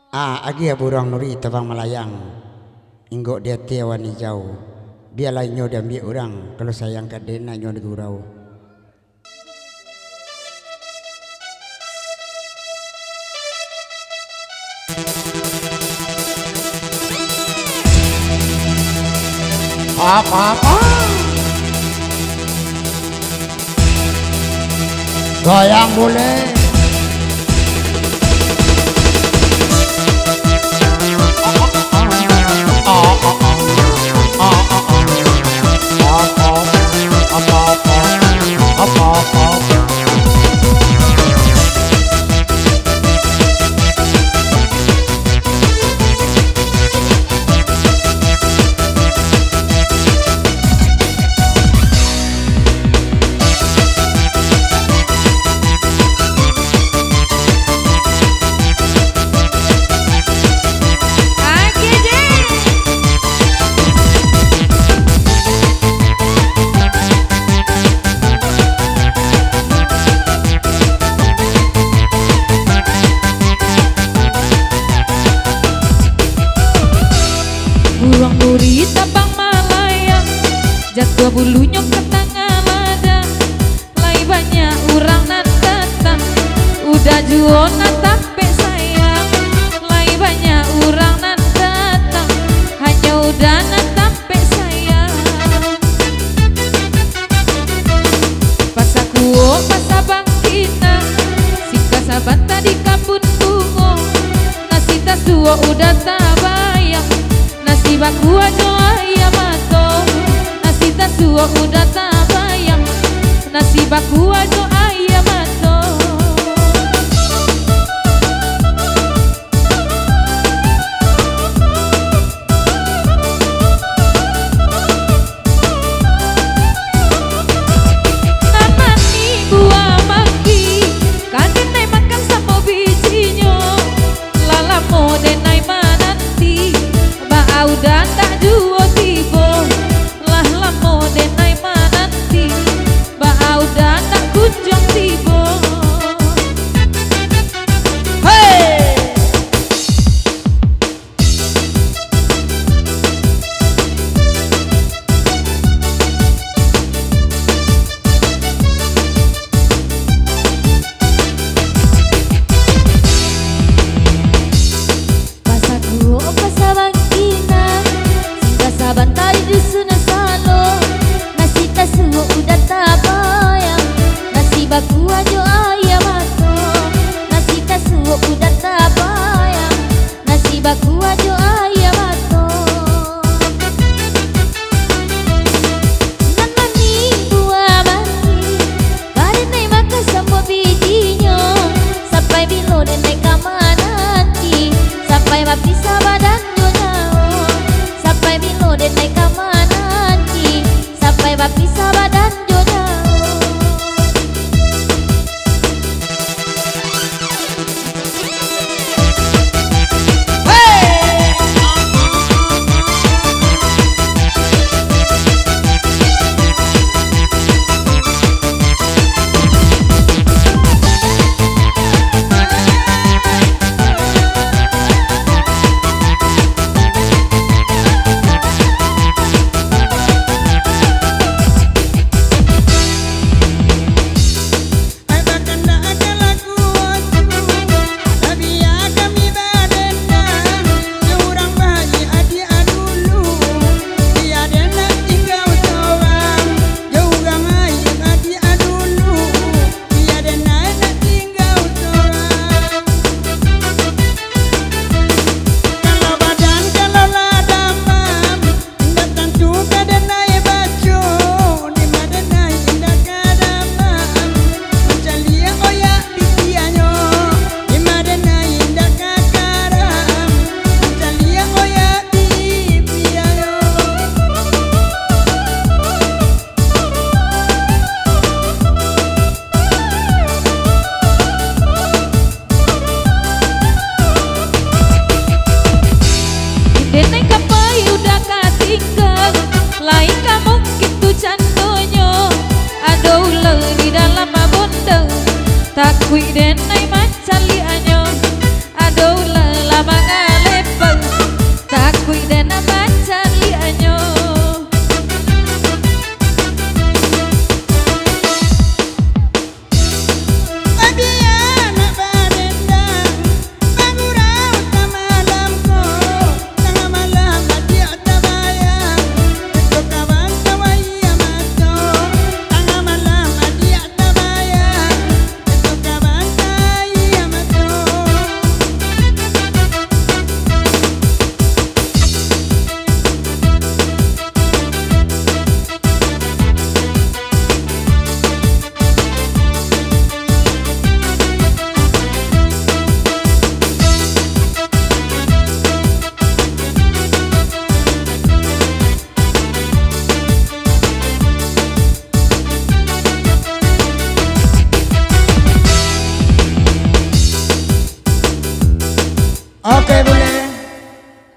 Agi ya burang nuri tabang melayang. Inggok dia tiawan hijau. Biarlah nyo dia ambil orang. Kalau sayang kat dia nak nyo digurau. Apa-apa goyang boleh. Burung nuri tabang melayang, jatuh bulunya ke tangan ladang. Lai banyak orang nan datang, udah jual nan tapi sayang. Lai banyak orang nan datang, hanya udah nan tapi sayang. Pas aku pas abang kita, sika saban tadi kabun bungo, nasi tas dua udah tabayang. Nasi baku aja ayam atau nasi tas dua udah tak bayang. Nasi baku aja ayam atau nama ni buah manggi kadang naik makan sama bijinya lala mode naik mananti udah tak jual tiba lah lama denai mananti ba udah tak kunjung tiba. Hey pas aku pas abang saban tadi dusun salo nasi tas udah tak bayang. Nasi baku aja ayam atau nasi tas udah tak bayang. Nasi baku aja ayam atau nama ni buah mati karena makan sama bijinya sampai bilo dan naik kamar nanti sampai mati sabadan sampai bilo dan naik kamar nanti sampai bapi sabadan jodoh. Takwi denai macam lianyo, aduh lelama Oke boleh.